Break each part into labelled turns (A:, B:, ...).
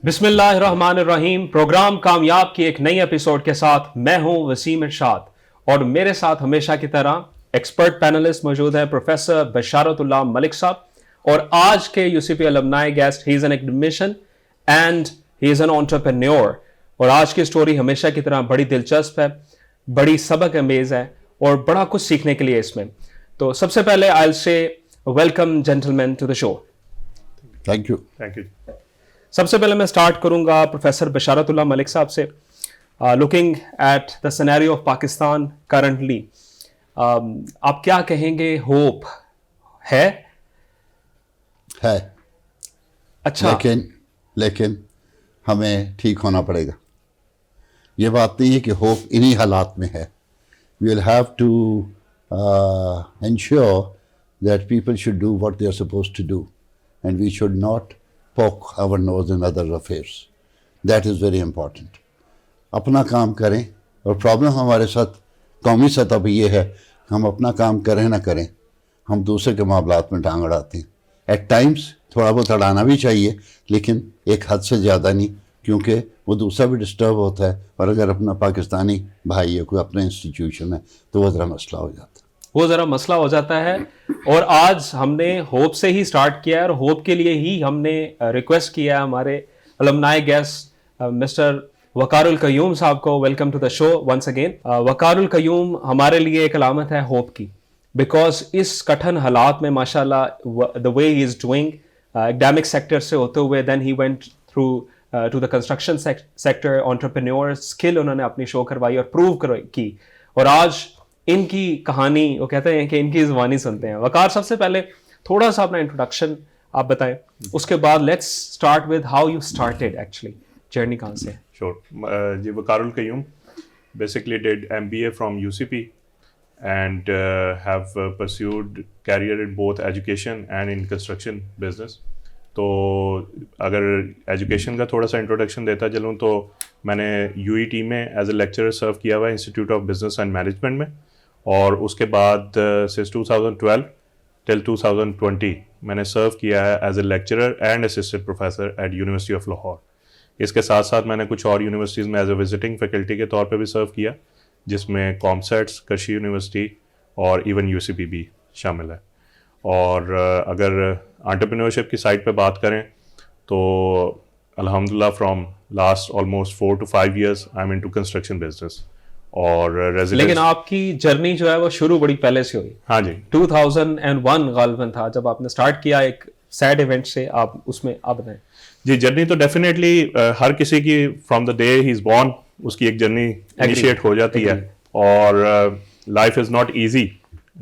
A: بسم اللہ الرحمن الرحیم. پروگرام کامیاب کی ایک نئی ایپیسوڈ کے ساتھ میں ہوں وسیم ارشاد, اور میرے ساتھ ہمیشہ کی طرح ایکسپرٹ پینلسٹ موجود ہیں پروفیسر بشارت اللہ ملک صاحب, اور آج کے U C P alumni guest he is an academician and he is an entrepreneur. اور آج کی اسٹوری ہمیشہ کی طرح بڑی دلچسپ ہے, بڑی سبق امیز ہے اور بڑا کچھ سیکھنے کے لیے اس میں. تو سب سے پہلے I will say welcome gentleman to the show.
B: Thank you.
A: سب سے پہلے میں سٹارٹ کروں گا پروفیسر بشارت اللہ ملک صاحب سے. Looking at the scenario of Pakistan currently, آپ کیا کہیں گے؟ ہوپ ہے؟ اچھا,
B: لیکن ہمیں ٹھیک ہونا پڑے گا. یہ بات نہیں ہے کہ ہوپ انہی حالات میں ہے. We will have to ensure that people should do what they are suppose to do and we should not poke our nose in other affairs. That is very important. اپنا کام کریں, اور پرابلم ہمارے ساتھ قومی سطح پہ یہ ہے کہ ہم اپنا کام کریں نہ کریں, ہم دوسرے کے معاملات میں ٹانگ اڑاتے ہیں. ایٹ ٹائمس تھوڑا بہت اڑانا بھی چاہیے, لیکن ایک حد سے زیادہ نہیں, کیونکہ وہ دوسرا بھی ڈسٹرب ہوتا ہے. اور اگر اپنا پاکستانی بھائی ہے, کوئی اپنا انسٹیٹیوشن ہے, تو وہ ذرا مسئلہ ہو جاتا ہے. اور آج ہم نے ہوپ سے ہی سٹارٹ کیا ہے, اور ہوپ کے لیے ہی ہم نے ریکویسٹ کیا ہے ہمارے الومنائی گیسٹ مسٹر وقار القیوم صاحب کو. Welcome to the show once again. Waqar ul Qayyum ہمارے لیے ایک علامت ہے ہوپ کی, بیکاز اس کٹھن حالات میں ماشاء اللہ the way he is doing academic sector سے ہوتے ہوئے, then he went through to the construction sector, entrepreneur skill انہوں نے اپنی شو کروائی اور پروو کی, اور آج ان کی کہانی, وہ کہتے ہیں کہ ان کی زبانی سنتے ہیں. وقار, سب سے پہلے تھوڑا سا اپنا انٹروڈکشن آپ بتائیں, اس کے بعد let's start with how you started actually, journey کہاں سے؟
C: شور. جی, Waqar ul Qayyum basically did MBA from UCP and have pursued career in both education and in construction business. تو اگر ایجوکیشن کا تھوڑا سا انٹروڈکشن دیتا چلوں تو میں نے UET میں ایز اے لیکچرر سرو کیا ہوا ہے, institute of business and management میں, اور اس کے بعد سنس 2012 ٹل 2020 میں نے سرو کیا ہے as a lecturer and assistant professor at University of Lahore. اس کے ساتھ ساتھ میں نے کچھ اور یونیورسٹیز میں ایز اے وزٹنگ فیکلٹی کے طور پہ بھی سرو کیا, جس میں کامسیٹس, کرشی یونیورسٹی اور ایون UCP بھی شامل ہے. اور اگر انٹرپرینورشپ کی سائڈ پہ بات کریں تو الحمدللہ from last almost 4 to 5 years I am into construction business. اور
A: لیکن آپ کی جرنی جو ہے وہ شروع بڑی پہلے سے ہوئی.
C: ہاں جی,
A: 2001 غالباً تھا جب آپ نے اسٹارٹ کیا ایک سیڈ ایونٹ سے. آپ اس میں آپ بتائیں.
C: جی, جرنی تو ڈیفینیٹلی ہر کسی کی from the day he is born اس کی ایک جرنی انیشیٹ ہو جاتی ہے, اور life is not easy.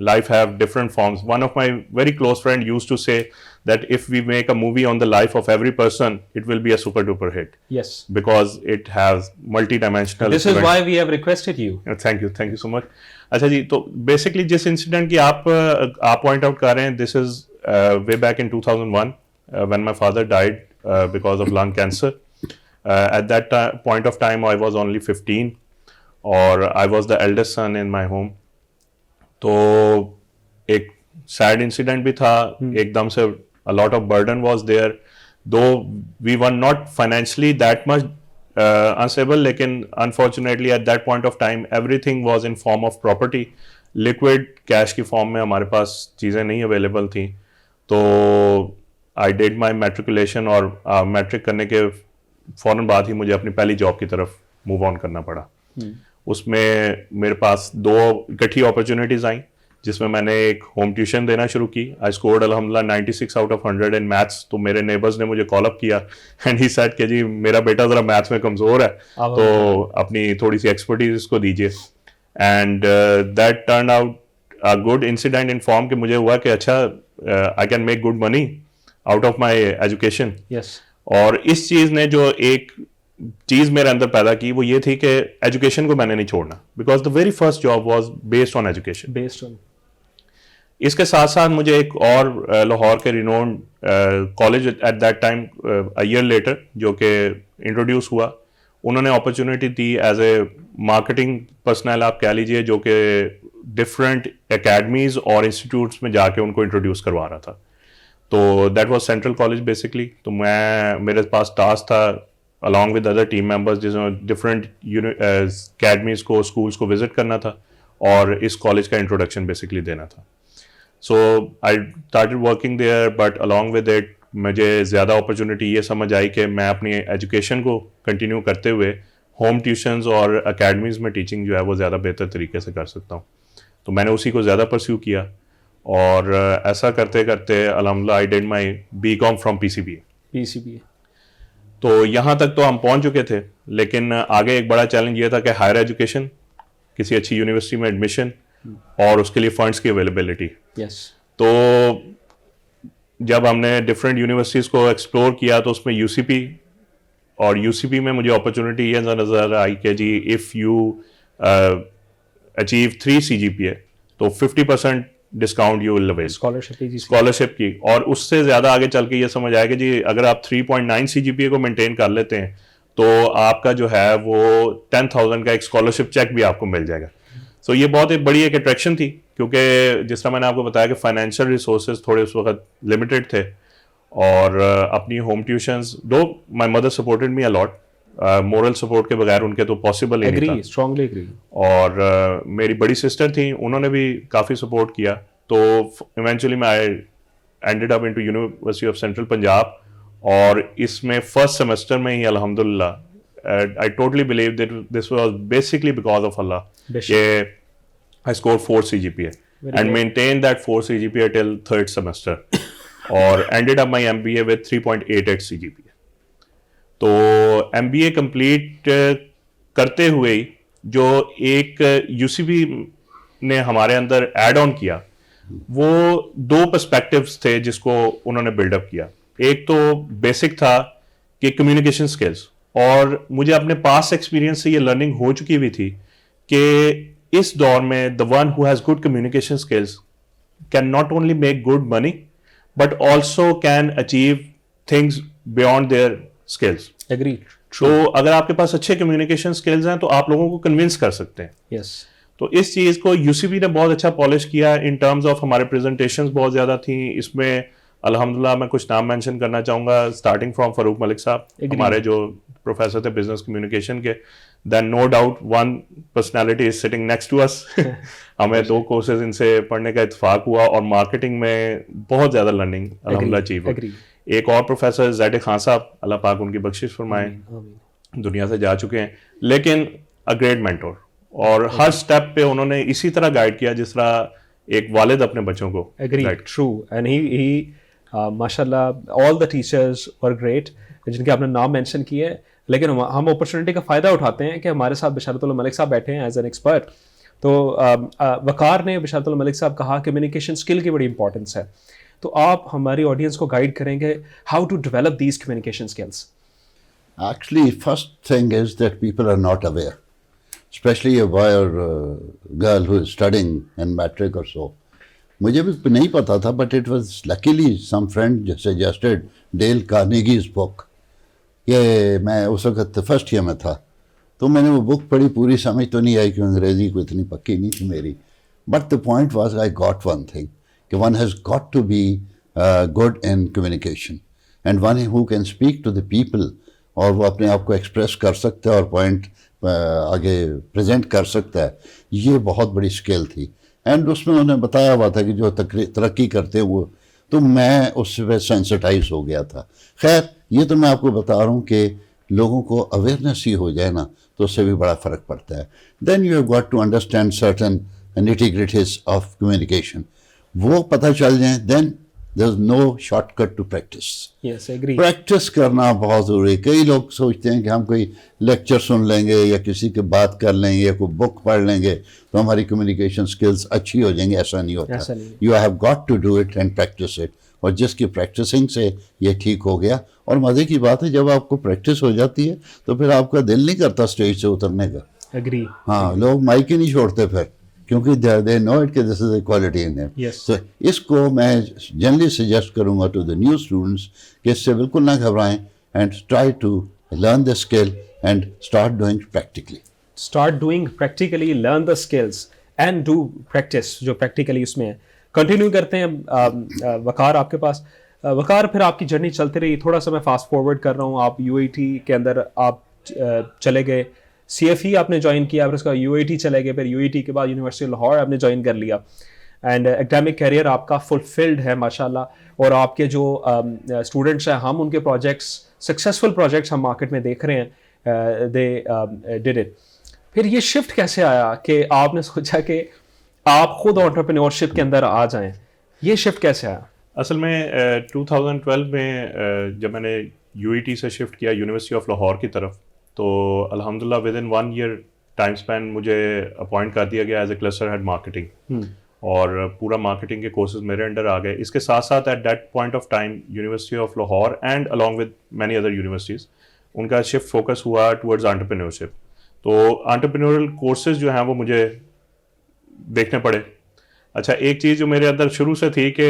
C: Life have different forms. One of my very close friend used to say that if we make a movie on the life of every person, it will be a super duper hit.
A: Yes.
C: Because it has multi-dimensional.
A: This is why we have requested you.
C: Thank you so much. اچھا جی, تو basically جس incident کی آپ point out کر رہے ہیں, this is way back in 2001 when my father died because of lung cancer. At that point of time I was only 15 اور I was the eldest son in my home. تو ایک sad incident بھی تھا ایک دم سے. a lot of burden was there, though we were not financially that much unstable, لیکن unfortunately at that point of time everything was in form of property. liquid cash کی form میں ہمارے پاس چیزیں نہیں اویلیبل تھیں. تو I did my matriculation, اور matric کرنے کے فوراً بعد ہی مجھے اپنی پہلی جاب کی طرف موو آن کرنا پڑا. اس میں میرے پاس 2 اکٹھی اپرچونیٹیز آئیں, جس میں نے ایک ہوم ٹیوشن دینا شروع کی. آئی اسکورڈ الحمدللہ 96 out of 100 ان میتھس. تو میرے نیبرز نے مجھے کال اپ کیا اینڈ ہی سیڈ کہ جی میرا بیٹا ذرا میتھس میں کمزور ہے, تو اپنی تھوڑی سی ایکسپرٹیز اس کو دیجیے. And that turn out a good incident in form کہ مجھے ہوا کہ اچھا I can make good money out of my education. اور اس چیز نے جو ایک چیز میرے اندر پیدا کی وہ یہ تھی کہ ایجوکیشن کو میں نے نہیں چھوڑنا, because the very first job was based on education. اس کے ساتھ ساتھ مجھے ایک اور لاہور کے renowned college at that time a year later جو کہ انٹروڈیوس ہوا, انہوں نے اپرچونیٹی دی ایز اے مارکیٹنگ پرسنل آپ کہہ لیجیے, جو کہ ڈفرینٹ اکیڈمیز اور انسٹیٹیوٹس میں جا کے ان کو انٹروڈیوس کروا رہا تھا. تو that was central college basically. تو میرے پاس ٹاسک تھا along with other team members جس میں different academies کو schools کو visit کرنا تھا اور اس کالج کا انٹروڈکشن بیسکلی دینا تھا. So I started working there but along with it مجھے زیادہ اپرچونیٹی یہ سمجھ آئی کہ میں اپنی ایجوکیشن کو کنٹینیو کرتے ہوئے ہوم ٹیوشنز اور اکیڈمیز میں ٹیچنگ جو ہے وہ زیادہ بہتر طریقے سے کر سکتا ہوں. تو میں نے اسی کو زیادہ پرسیو کیا اور ایسا کرتے کرتے الحمدللہ I did my BCom from PCBA. تو یہاں تک تو ہم پہنچ چکے تھے, لیکن آگے ایک بڑا چیلنج یہ تھا کہ ہائر ایجوکیشن, کسی اچھی یونیورسٹی میں ایڈمیشن اور اس کے لیے فنڈس کی اویلیبلٹی. تو جب ہم نے ڈفرینٹ یونیورسٹیز کو ایکسپلور کیا تو اس میں UCP اور UCP میں مجھے اپرچونیٹی یہ نظر آئی کہ جی اف یو اچیو 3 CGPA تو 50% discount you will oil scholarship کی, اور اس سے زیادہ آگے چل کے یہ سمجھ آئے کہ جی اگر آپ 3.9 CGPA کو مینٹین کر لیتے ہیں تو آپ کا جو ہے وہ 10,000 کا ایک اسکالرشپ چیک بھی آپ کو مل جائے گا. سو یہ بہت بڑی ایک اٹریکشن تھی, کیونکہ جس طرح میں نے آپ کو بتایا کہ فائنینشیل ریسورسز تھوڑے اس وقت لمیٹیڈ تھے, اور اپنی home tuitions do my mother supported me a lot, moral support کے بغیر ان کے تو پاسبل ہی نہیں تھا. اور میری بڑی سسٹر تھیں, انہوں نے بھی کافی سپورٹ کیا. تو ایونچولی میں I ended up into University of Central Punjab, اور اس میں فرسٹ سیمسٹر میں ہی الحمدللہ I totally believe that this was basically because of Allah. I scored 4 CGPA and maintained that 4 CGPA till 3rd semester or ended up my MBA with 3.88 CGPA. تو MBA complete کرتے ہوئے جو ایک UCB نے ہمارے اندر add آن کیا, وہ 2 perspectives تھے جس کو انہوں نے بلڈ اپ کیا. ایک تو بیسک تھا کہ کمیونیکیشن اسکلس, اور مجھے اپنے پاس ایکسپیرینس سے یہ لرننگ ہو چکی ہوئی تھی کہ اس دور میں the one who has good communication skills can not only make good money but also can achieve things beyond their skills.
A: Agreed.
C: تو اگر آپ کے پاس اچھے کمیونیکیشن اسکلز ہیں تو آپ لوگوں کو کنونس کر سکتے ہیں.
A: Yes.
C: تو اس چیز کو UCB نے بہت اچھا پالش کیا ان ٹرمز آف, ہمارے پریزنٹیشنز بہت زیادہ تھیں. اس میں الحمدللہ میں کچھ نام مینشن کرنا چاہوں گا, اسٹارٹنگ فرام فاروق ملک صاحب, ہمارے جو پروفیسر تھے بزنس کمیونیکیشن کے. Then no doubt one personality is sitting next to us. ہمیں 2 کورسز ان سے پڑھنے کا اتفاق ہوا, اور مارکیٹنگ میں بہت زیادہ لرننگ الحمدللہ اچیو ہوئی. ایک اور پروفیسر زید خان صاحب, اللہ پاک ان کی بخشش فرمائے, دنیا سے جا چکے ہیں, لیکن اے گریٹ مینٹور, اور ہر اسٹیپ پہ انہوں نے اسی طرح گائیڈ کیا جس طرح ایک والد اپنے بچوں کو.
A: ٹرو, اینڈ ہی ماشاء اللہ آل دا ٹیچرز ور گریٹ جن کے آپ نے نام مینشن کیے. لیکن ہم اپرچونیٹی کا فائدہ اٹھاتے ہیں کہ ہمارے ساتھ بشارت اللہ ملک صاحب بیٹھے ہیں ایز این ایکسپرٹ. تو وقار نے بشارت اللہ ملک صاحب کہا کمیونیکیشن اسکل کی بڑی امپورٹنس ہے, تو آپ ہماری آڈینس کو گائیڈ کریں گے how to develop these communication skills.
B: Actually, first thing is that people are not aware, especially a boy or girl who is studying in matric or so. مجھے بھی نہیں پتا تھا, but it was luckily some friend suggested Dale Carnegie's book. یہ میں اس وقت first year میں تھا, تو میں نے وہ بک پڑھی, پوری سمجھ تو نہیں آئی کہ انگریزی کو اتنی پکی نہیں تھی میری. But the point was I got one thing کہ one has got to be good in communication, and one who can speak to the people, اور وہ اپنے آپ کو ایکسپریس کر سکتا ہے اور پوائنٹ آگے پریزنٹ کر سکتا ہے. یہ بہت بڑی اسکل تھی, اینڈ اس میں انہوں نے بتایا ہوا تھا کہ جو ترقی کرتے وہ, تو میں اس پہ سینسٹائز ہو گیا تھا. خیر یہ تو میں آپ کو بتا رہا ہوں کہ لوگوں کو اویئرنیس ہی ہو جائے نا تو اس سے بھی بڑا فرق پڑتا ہے. Then you have got to understand certain nitty-gritties of communication, وہ پتہ چل جائیں, then there is no shortcut to practice. Practice کرنا بہت ضروری ہے. کئی لوگ سوچتے ہیں کہ ہم کوئی لیکچر سن لیں گے یا کسی کی بات کر لیں گے یا کوئی بک پڑھ لیں گے تو ہماری کمیونیکیشن اسکلس اچھی ہو جائیں گے. ایسا نہیں ہوتا. You have got to do it and practise it, اور جس کی پریکٹسنگ سے یہ ٹھیک ہو گیا. اور مزے کی بات ہے جب آپ کو پریکٹس ہو جاتی ہے تو پھر آپ کا دل نہیں کرتا اسٹیج سے اترنے کا. ہاں, لوگ مائک ہی نہیں چھوڑتے پھر, کیونکہ دے نو اٹ کہ دس از اے کوالٹی ان دیم. تو اس کو میں جنرلی سجیسٹ کروں گا ٹو دا نیو اسٹوڈنٹس کہ اس سے بالکل نہ گھبرائیں, and try to learn the skill and start doing practically,
A: learn the skills and do practice, جو پریکٹیکلی اس میں ہے. کنٹینیو کرتے ہیں وقار آپ کے پاس. وقار پھر آپ کی جرنی چلتی رہی, تھوڑا سا میں فاسٹ فارورڈ کر رہا ہوں, آپ یو اے ٹی کے اندر آپ چلے گئے, سی ایف ای آپ نے جوائن کیا, پھر اس کا یو اے ٹی چلے گئے, پھر یو اے ٹی کے بعد یونیورسٹی لاہور آپ نے جوائن کر لیا, اینڈ اکیڈمک کیریئر آپ کا فلفلڈ ہے ماشاء اللہ, اور آپ کے جو اسٹوڈنٹس ہیں ہم ان کے پروجیکٹس سکسیزفل پروجیکٹس ہم مارکیٹ میں دیکھ رہے ہیں, دے ڈیڈ اٹ. پھر یہ شفٹ کیسے آیا کہ آپ نے سوچا کہ آپ خود انٹرپرینورشپ کے اندر آ جائیں, یہ شفٹ کیسے آیا؟
C: اصل میں 2012 میں جب میں نے یو ای ٹی سے شفٹ کیا یونیورسٹی آف لاہور کی طرف, تو الحمدللہ within 1 year time span مجھے اپوائنٹ کر دیا گیا as a cluster head marketing, اور پورا مارکیٹنگ کے کورسز میرے انڈر آ گئے. اس کے ساتھ ساتھ at that point of time University of Lahore and along with many other universities ان کا شفٹ فوکس ہوا ٹورڈز انٹرپرینورشپ. تو انٹرپرینورل کورسز جو ہیں وہ مجھے دیکھنے پڑے. اچھا, ایک چیز جو میرے اندر شروع سے تھی کہ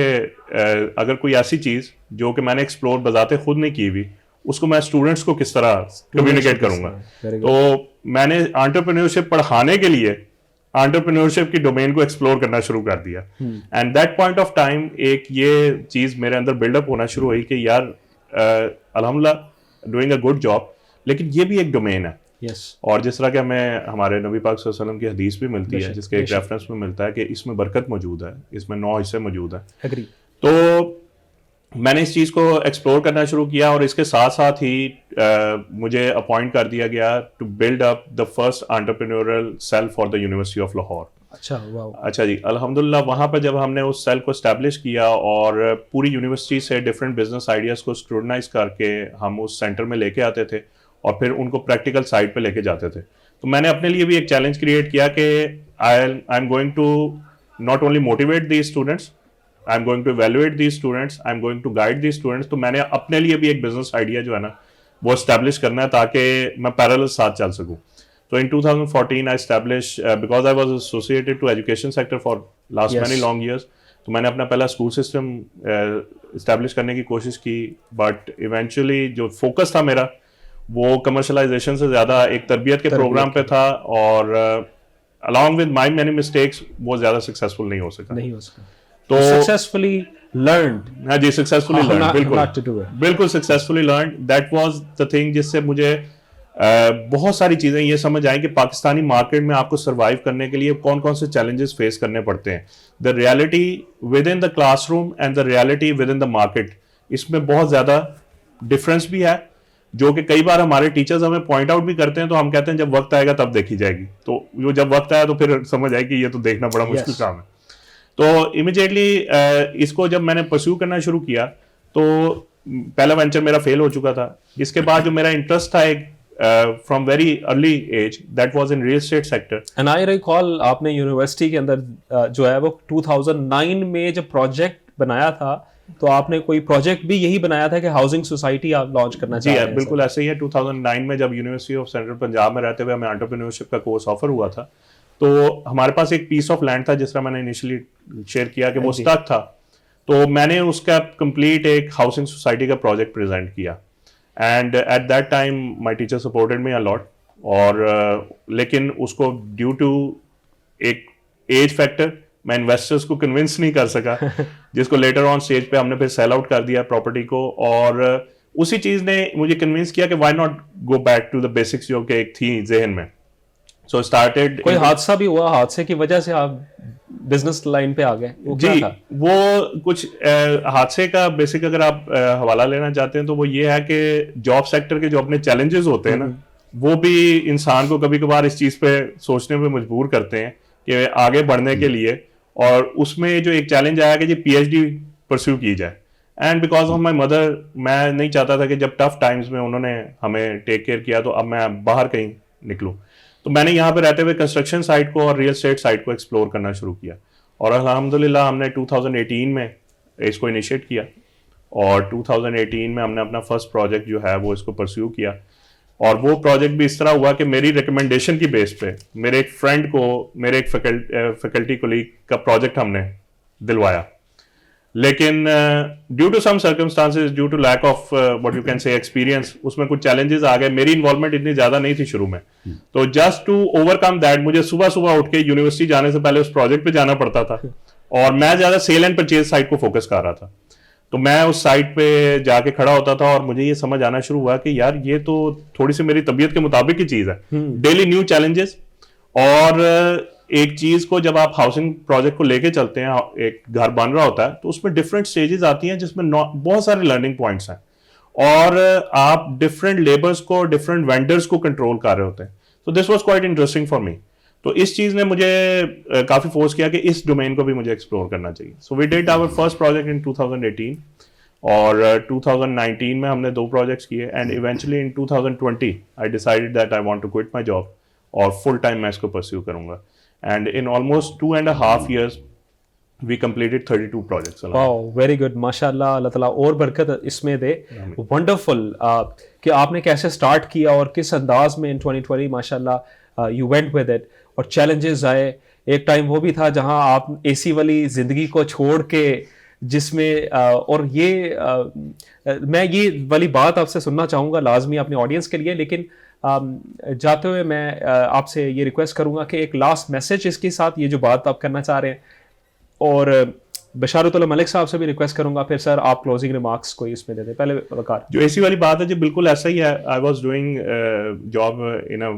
C: اگر کوئی ایسی چیز جو کہ میں نے ایکسپلور بذات خود نہیں کی ہوئی, اس کو میں اسٹوڈنٹس کو کس طرح کمیونیکیٹ کروں گا. تو میں نے انٹرپرینورشپ پڑھانے کے لیے انٹرپرینورشپ کی ڈومین کو ایکسپلور کرنا شروع کر دیا. And that point of time ایک یہ چیز میرے اندر بلڈ اپ ہونا شروع ہوئی کہ یار الحمدللہ ڈوئنگ اے گڈ جاب, لیکن یہ بھی ایک ڈومین ہے. اور جس طرح کہ ہمیں ہمارے نبی پاک صلی اللہ علیہ وسلم کی حدیث بھی ملتی ہے جس کے ایک ریفرنس میں ملتا ہے کہ اس میں برکت موجود ہے, اس میں 9 حصے موجود ہیں. تو میں نے اس چیز کو ایکسپلور کرنا شروع کیا, اور اس کے ساتھ ساتھ ہی مجھے اپوائنٹ کر دیا گیا to build up the first entrepreneurial cell for the University of Lahore. اچھا جی, الحمدللہ وہاں پہ جب ہم نے اس سیل کو اسٹیبلش کیا اور پوری یونیورسٹی سے ڈفرینٹ بزنس آئیڈیاز کو اسکروٹنائز کر کے ہم اس سینٹر میں لے کے آتے تھے اور پھر ان کو پریکٹیکل سائٹ پہ لے کے جاتے تھے. تو میں نے اپنے لیے بھی ایک چیلنج کریٹ کیا کہ I am going to not only motivate the students, I am going to evaluate the students, I am going to guide the students. تو میں نے اپنے لیے بھی ایک بزنس آئیڈیا جو ہے نا وہ اسٹیبلش کرنا ہے تاکہ میں پیرالل ساتھ چل سکوں. تو in 2014 I establish because I was associated to education sector for last many long years. تو میں نے اپنا پہلا اسکول سسٹم اسٹیبلش کرنے کی کوشش کی, بٹ ایونچولی جو فوکس تھا میرا وہ کمرشلائزیشن سے زیادہ ایک تربیت کے پروگرام پہ تھا, اور along with my many mistakes وہ زیادہ سکسیزفل نہیں ہو سکا. تو
A: سکسیزفلی لرنڈ,
C: ہاں جی, سکسیزفلی لرنڈ, بالکل successfully learned. That was the thing جس سے مجھے بہت ساری چیزیں یہ سمجھ آئیں کہ پاکستانی مارکیٹ میں آپ کو سروائیو کرنے کے لیے کون کون سے چیلنجز فیس کرنے پڑتے ہیں. The reality within the classroom and the reality within the market, اس میں بہت زیادہ ڈفرینس بھی ہے, جو کہ کئی بار ہمارے ٹیچرز ہمیں پوائنٹ آؤٹ بھی کرتے ہیں. تو ہم کہتے ہیں جب وقت آئے گا تب دیکھی جائے گی, تو وہ جب وقت آیا تو پھر سمجھ آئے کہ یہ تو دیکھنا بڑا مشکل کام ہے. تو امیجیٹلی اس کو جب میں نے پرسیو کرنا شروع کیا تو پہلا وینچر میرا فیل ہو چکا تھا. اس کے بعد جو میرا انٹرسٹ تھا ایک from very early age, that was in real estate sector.
A: And I recall آپ نے یونیورسٹی کے اندر جو ہے وہ 2009 میں جب پروجیکٹ بنایا تھا تو آپ نے کوئی پروجیکٹ بھی یہی بنایا تھا کہ ہاؤسنگ سوسائٹی آپ لانچ کرنا چاہتے ہیں؟
C: جی بالکل ایسے ہی ہے. 2009 میں جب یونیورسٹی آف سینٹرل پنجاب میں رہتے ہوئے ہمیں انٹرپرینورشپ کا کورس آفر ہوا تھا, تو ہمارے پاس ایک پیس آف لینڈ تھا جس طرح میں نے انیشلی شیئر کیا کہ وہ اسٹک تھا. تو میں نے اس کا کمپلیٹ ایک ہاؤسنگ سوسائٹی کا پروجیکٹ پریزنٹ کیا, and at that time my teacher supported me a lot. اور لیکن اس کو ڈیو ٹو ایک ایج فیکٹر میں انویسٹرز کو کنونس نہیں کر سکا, جس کو لیٹر آن اسٹیج پہ ہم نے پھر سیل آؤٹ کر دیا پراپرٹی کو. اور اسی چیز نے مجھے کنونس کیا کہ why not go back to the basics جو کہ ایک تھی ذہن میں. So started.
A: کوئی حادثہ بھی ہوا, حادثے کی وجہ سے آپ بزنس لائن پہ آ گئے؟
C: جی وہ کچھ حادثے کا بیسک اگر آپ حوالہ لینا چاہتے ہیں تو وہ یہ ہے کہ جاب سیکٹر کے جو اپنے چیلنجز ہوتے ہیں نا, وہ بھی انسان کو کبھی کبھار اس چیز پہ سوچنے پہ مجبور کرتے ہیں کہ آگے بڑھنے کے لیے. اور اس میں جو ایک چیلنج آیا کہ جی پی ایچ ڈی پرسیو کی جائے, and because of my mother میں نہیں چاہتا تھا کہ جب ٹف ٹائمز میں انہوں نے ہمیں ٹیک کیئر کیا تو اب میں باہر کہیں نکلوں. تو میں نے یہاں پہ رہتے ہوئے کنسٹرکشن سائٹ کو اور ریئل اسٹیٹ سائٹ کو ایکسپلور کرنا شروع کیا, اور الحمدللہ ہم نے 2018 میں اس کو انیشیٹ کیا, اور 2018 میں ہم نے اپنا فرسٹ پروجیکٹ جو ہے وہ اس کو پرسیو کیا. اور وہ پروجیکٹ بھی اس طرح ہوا کہ میری ریکمنڈیشن کی بیس پہ میرے ایک فرینڈ کو میرے ایک فیکلٹی کولیگ کا پروجیکٹ ہم نے دلوایا, لیکن due to some circumstances, due to lack of what you can say experience, اس میں کچھ چیلنجز آ گئے. میری انوالومنٹ اتنی زیادہ نہیں تھی شروع میں, تو just to overcome that مجھے صبح صبح اٹھ کے یونیورسٹی جانے سے پہلے اس پروجیکٹ پہ جانا پڑتا تھا, اور میں زیادہ سیل اینڈ پرچیز سائٹ کو فوکس کر رہا تھا. تو میں اس سائٹ پہ جا کے کھڑا ہوتا تھا اور مجھے یہ سمجھ آنا شروع ہوا کہ یار یہ تو تھوڑی سی میری طبیعت کے مطابق کی چیز ہے. Daily new challenges. اور ایک چیز کو جب آپ ہاؤسنگ پروجیکٹ کو لے کے چلتے ہیں, ایک گھر بن رہا ہوتا ہے تو اس میں ڈفرینٹ سٹیجز آتی ہیں جس میں بہت سارے لرننگ پوائنٹس ہیں, اور آپ ڈفرینٹ لیبرز کو, ڈفرینٹ وینڈرز کو کنٹرول کر رہے ہوتے ہیں. So this was quite interesting for me. تو اس چیز نے مجھے کافی فورس کیا کہ اس ڈومین کو بھی مجھے ایکسپلور کرنا چاہیے. So we did our first project in 2018 اور 2019 میں ہم نے 2 پروجیکٹس کیے, and eventually in 2020 I decided that I want to quit my job اور فل ٹائم میں اس کو پرسیو کروں گا. And in almost 2.5 years we completed 32 projects.
A: Wow, very good. ماشاءاللہ, اللہ تعالیٰ اور برکت اس میں دے. ونڈرفل کہ آپ نے کیسے اسٹارٹ کیا اور کس انداز میں ان 2020 ماشاءاللہ you went with it, اور چیلنجز آئے. ایک ٹائم وہ بھی تھا جہاں آپ اے سی والی زندگی کو چھوڑ کے, جس میں اور یہ میں یہ والی بات آپ سے سننا چاہوں گا لازمی اپنے آڈینس کے لیے, لیکن جاتے ہوئے میں آپ سے یہ ریکویسٹ کروں گا کہ ایک لاسٹ میسج اس کے ساتھ, یہ جو بات آپ کرنا چاہ رہے ہیں, اور بشارت اللہ ملک صاحب سے بھی ریکویسٹ کروں گا, پھر سر آپ کلوزنگ ریمارکس کوئی اس میں دے دیں. پہلے وقار.
C: جو اے سی والی بات ہے جی بالکل ایسا ہی ہے. I was doing job in a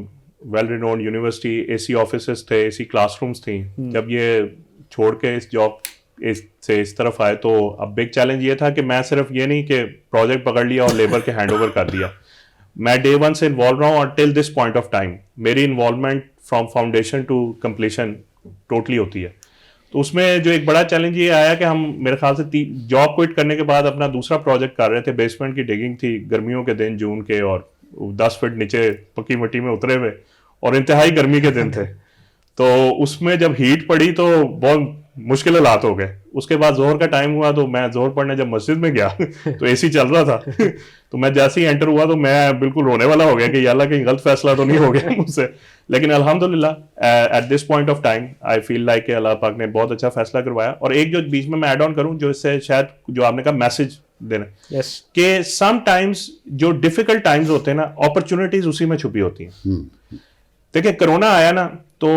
C: well renowned university. A C offices تھے, اے سی کلاس رومس تھیں. جب یہ چھوڑ کے اس جاب سے اس طرف آئے تو اب بگ چیلنج یہ تھا کہ میں صرف یہ نہیں کہ پروجیکٹ پکڑ لیا اور لیبر کے ہینڈ اوور کر دیا. میں ڈے 1 سے انوالو رہا ہوں, اور till this point of time میری involvement from foundation to completion totally ہوتی ہے. تو اس میں جو ایک بڑا چیلنج یہ آیا کہ ہم میرے خیال سے جاب کوئٹ کرنے کے بعد اپنا دوسرا پروجیکٹ کر رہے تھے. بیسمنٹ کی ڈگنگ تھی, گرمیوں کے دن جون کے, اور 10 فٹ نیچے پکی مٹی میں اترے ہوئے, اور انتہائی گرمی کے دن تھے. تو اس میں جب ہیٹ پڑی تو بہت مشکل حالات ہو گئے. اس کے بعد ظہر کا ٹائم ہوا تو میں ظہر پڑھنے جب مسجد میں گیا تو اے سی چل رہا تھا. تو میں جیسے ہی انٹر ہوا تو میں بالکل رونے والا ہو گیا کہ یا اللہ کہیں غلط فیصلہ تو نہیں ہو گیا مجھ سے. لیکن الحمدللہ at this point of time I feel like کہ اللہ پاک نے بہت اچھا فیصلہ کروایا. اور ایک جو بیچ میں ایڈ آن کروں, جو اس سے شاید جو آپ نے کہا میسج دینا, کہ سم ٹائمز جو ڈیفیکلٹ ٹائمز ہوتے ہیں نا, اپرچونیٹیز اسی میں چھپی ہوتی ہیں. دیکھیں کرونا آیا نا, تو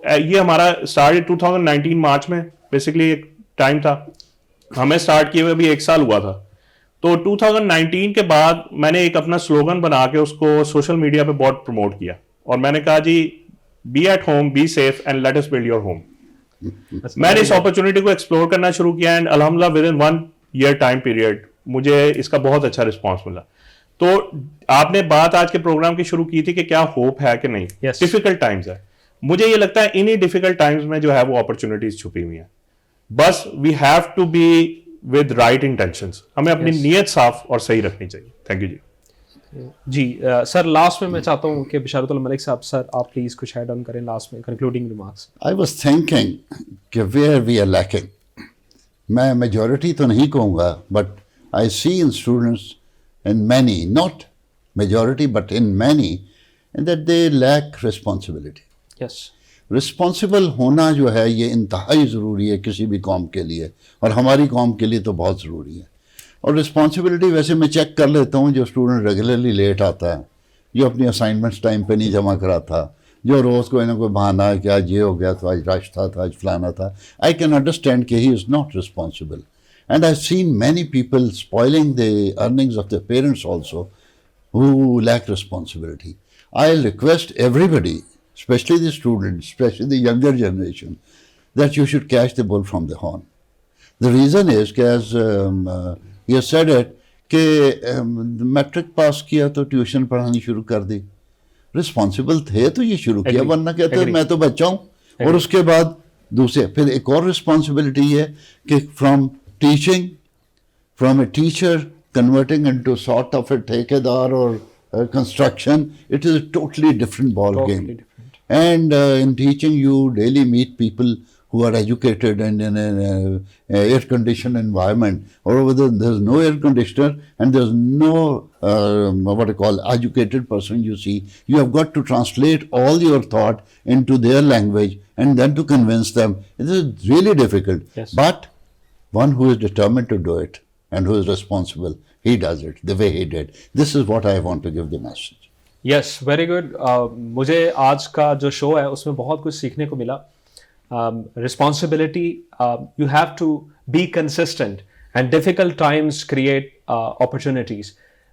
C: یہ ہمارا اسٹارٹ 2019 مارچ میں بیسکلی ایک ٹائم تھا. ہمیں اسٹارٹ کیے ہوئے بھی 1 سال ہوا تھا. تو 2019 کے بعد میں نے ایک اپنا سلوگن بنا کے اس کو سوشل میڈیا پہ بہت پروموٹ کیا, اور میں نے کہا جی be at home, be safe and let us build your home. میں نے اس اپرچونیٹی کو ایکسپلور کرنا شروع کیا, اینڈ الحمدللہ within 1 year time period مجھے اس کا بہت اچھا رسپانس ملا. تو آپ نے بات آج کے پروگرام کی شروع کی تھی کہ کیا ہوپ ہے کہ نہیں. ڈیفیکلٹ ٹائمز ہے, مجھے یہ لگتا ہے انہی ڈیفیکلٹ ٹائمز میں جو ہے وہ اپرچونیٹیز چھپی ہوئی ہیں. بس we have to be with right intentions. ہمیں اپنی نیت صاف اور صحیح رکھنی چاہیے. تھینک یو جی.
A: جی سر, لاسٹ میں چاہتا ہوں کہ بشارت اللہ ملک صاحب, سر آپ پلیز کچھ ایڈ آن کریں لاسٹ میں, concluding remarks.
B: I was thinking کہ ویئر وی آر لیکنگ, میں میجورٹی تو نہیں کہوں گا, but I see in students in many, not majority, but in many, and that they lack responsibility.
A: Yes.
B: Responsible ہونا جو ہے یہ انتہائی ضروری ہے کسی بھی قوم کے لیے, اور ہماری قوم کے لیے تو بہت ضروری ہے. اور رسپانسبلٹی ویسے میں چیک کر لیتا ہوں, جو اسٹوڈنٹ ریگولرلی لیٹ آتا ہے, جو اپنی اسائنمنٹس ٹائم پہ نہیں جمع کراتا, جو روز کوئی نہ کوئی بہانہ ہے کہ آج یہ ہو گیا تو آج رش تھا, آج فلانا تھا, I can understand کہ he is not responsible. And I've seen many people spoiling the earnings of their parents also, who lack responsibility. I'll request everybody, especially the students, especially the younger generation, that you should catch the bull from the horn. The reason is, as you said it, کہ matric pass کیا تو tuition پڑھانی شروع کر دی. Responsible تھے تو یہ شروع کیا, ورنہ کہتے ہیں میں تو بچہ ہوں. اور اس کے بعد دوسرے پھر ایک اور رسپانسبلٹی ہے کہ teaching, from a teacher converting into sort of a ٹھیکیدار or construction, it is a totally different ball game. And in teaching you daily meet people who are educated and in an air conditioned environment, or over there's no air conditioner and there's no what I call educated person you see. You have got to translate all your thought into their language and then to convince them. It is really difficult.
A: Yes. But
B: one who is determined to do it and who is responsible, he does it the way he did. This is what I want to give the message.
A: Yes, very good. مجھے آج کا جو شو ہے اس میں بہت کچھ سیکھنے کو ملا. Responsibility, you have to be consistent and difficult times create opportunities.